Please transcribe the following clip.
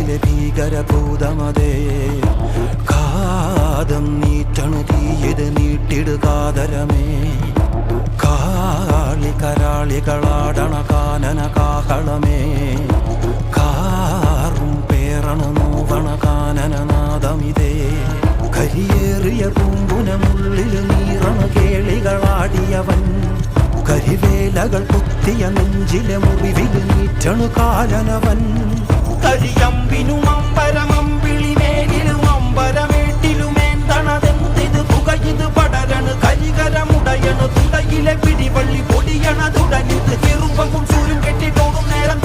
കാട്ടിലെ ഭീകരഭൂതമതേ കാതം നീറ്റണു തീയത് നീട്ടിടുകാതരമേ കാളി കരാളികളാടണ കാനന കാഹളമേ കാറും പേറണു നോവണ കാനനനാദമിതേ കരിയേറിയ പൂമ്പുനമുള്ളിൽ നീറണ കേളികളാടിയവൻ കരിവേലകൾ കുത്തിയ നെഞ്ചിലെ മുറിവിൽ നീറ്റണു കാലനവൻ കരിയമ്പിനും അമ്പരമമ്പിളിമേലിലും അമ്പരമേട്ടിലുമേന്തണതെന്തിത് പുകയിത് പടരണു കരികരമുടയണു തുടയിലെ പിടിവള്ളി പൊടിയണ തുടങ്ങിത് ചെറുപ്പവും ചൂരും കെട്ടിട്ടോടും നേരം